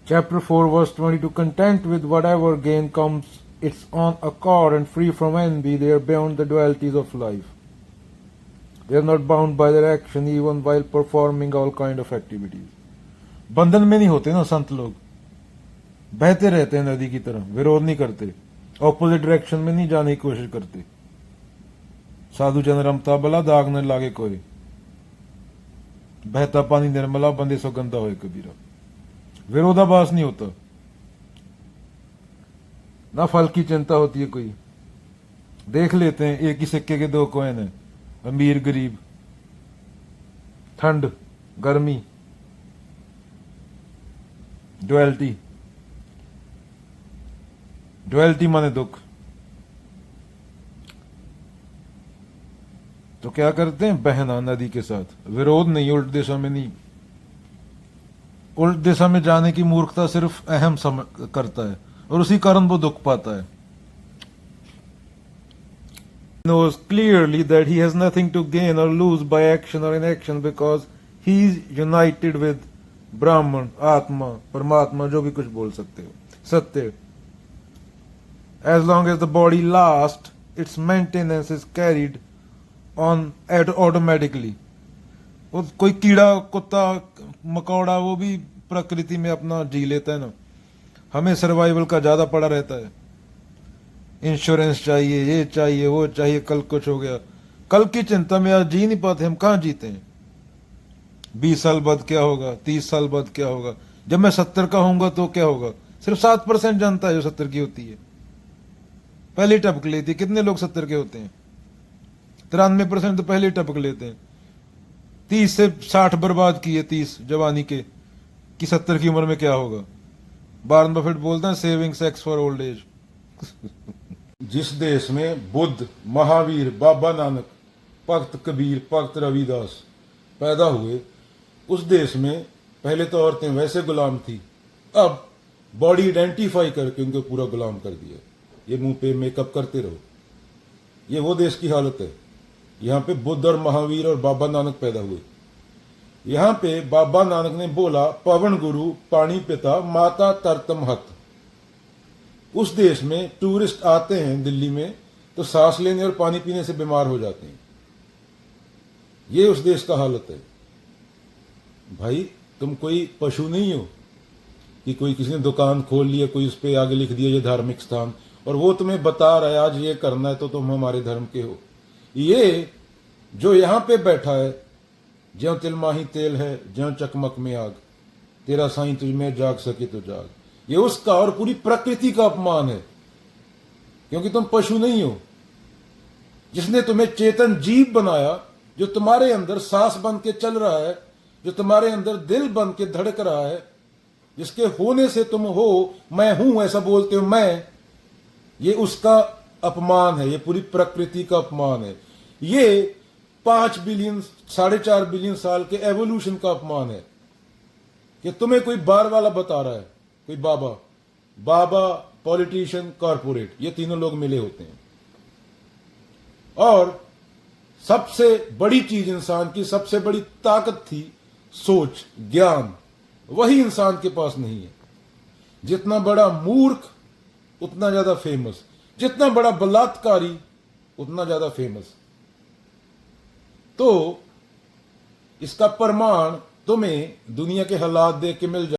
Chapter 4 verse 22, content with whatever gain comes its own accord and free from envy, they are beyond the dualities of life. They are not bound by their action even while performing all kind of activities. बंधन में नहीं होते ना संत लोग, बहते रहते हैं नदी की तरह, विरोध नहीं करते, ऑपोजिट डायरेक्शन में नहीं जाने की कोशिश करते। साधु जन रमता भला दाग न लागे कोई, बहता पानी निर्मला बंदे सो गंदा होए कबीरा। विरोधाभास नहीं होता, ना फल की चिंता होती है कोई। देख लेते हैं एक ही सिक्के के दो कॉइन है, अमीर गरीब, ठंड गर्मी, ड्युअलिटी। ड्युअलिटी माने दुख। तो क्या करते हैं, बहना नदी के साथ, विरोध नहीं, उल्ट दिशा में नहीं। उल्ट दिशा में जाने की मूर्खता सिर्फ अहम करता है और उसी कारण वो दुख पाता है। Knows clearly that he has nothing to gain or lose by action or inaction because he is united with ब्राह्मण, आत्मा, परमात्मा, जो भी कुछ बोल सकते हो, सत्य। As long as the body lasts, its maintenance is carried on automatically. कोई कीड़ा कुत्ता मकौड़ा वो भी प्रकृति में अपना जी लेता है ना, हमें सर्वाइवल का ज्यादा पड़ा रहता है। इंश्योरेंस चाहिए, ये चाहिए, वो चाहिए, कल कुछ हो गया, कल की चिंता में आज जी नहीं पाते। हम कहाँ जीते हैं? 20 साल बाद क्या होगा, 30 साल बाद क्या होगा, जब मैं 70 का होऊंगा तो क्या होगा? सिर्फ 7% जनता है जो 70 की होती है, पहले टपक लेती है। कितने लोग 70 के होते हैं? 93% तो पहले टपक लेते हैं। 30 से 60 बर्बाद किए, 30 जवानी के, कि 70 की उम्र में क्या होगा। वारेन बफेट बोलता है saving sex for old age. जिस देश में बुद्ध, महावीर, बाबा नानक, भक्त कबीर, भक्त रविदास पैदा हुए, उस देश में पहले तो औरतें वैसे गुलाम थी, अब बॉडी आइडेंटिफाई करके उनको पूरा गुलाम कर दिया। ये मुंह पे मेकअप करते रहो, ये वो देश की हालत है। यहाँ पे बुद्ध और महावीर और बाबा नानक पैदा हुए। यहाँ पे बाबा नानक ने बोला, पवन गुरु पानी पिता माता तरतम हत। उस देश में टूरिस्ट आते हैं दिल्ली में तो सांस लेने और पानी पीने से बीमार हो जाते हैं। ये उस देश का हालत है। भाई तुम कोई पशु नहीं हो कि कोई किसी ने दुकान खोल लिया, कोई उस पर आगे लिख दिया ये धार्मिक स्थान, और वो तुम्हें बता रहा है आज ये करना है तो तुम हमारे धर्म के हो। ये जो यहां पे बैठा है, ज्यों तिलमाही तेल है, ज्यों चकमक में आग, तेरा साईं तुझ में जाग सके तो जाग, ये उसका और पूरी प्रकृति का अपमान है। क्योंकि तुम पशु नहीं हो। जिसने तुम्हें चेतन जीव बनाया, जो तुम्हारे अंदर सांस बन के चल रहा है, जो तुम्हारे अंदर दिल बन के धड़क रहा है, जिसके होने से तुम हो, मैं हूं ऐसा बोलते हो मैं, ये उसका अपमान है, ये पूरी प्रकृति का अपमान है। ये 5 बिलियन 4.5 बिलियन साल के एवोल्यूशन का अपमान है कि तुम्हें कोई बार वाला बता रहा है, कोई बाबा, पॉलिटिशियन, कॉरपोरेट, ये तीनों लोग मिले होते हैं। और सबसे बड़ी चीज इंसान की सबसे बड़ी ताकत थी सोच, ज्ञान, वही इंसान के पास नहीं है। जितना बड़ा मूर्ख उतना ज्यादा फेमस, जितना बड़ा बलात्कारी उतना ज्यादा फेमस। तो इसका प्रमाण तुम्हें दुनिया के हालात देख के मिल जाए।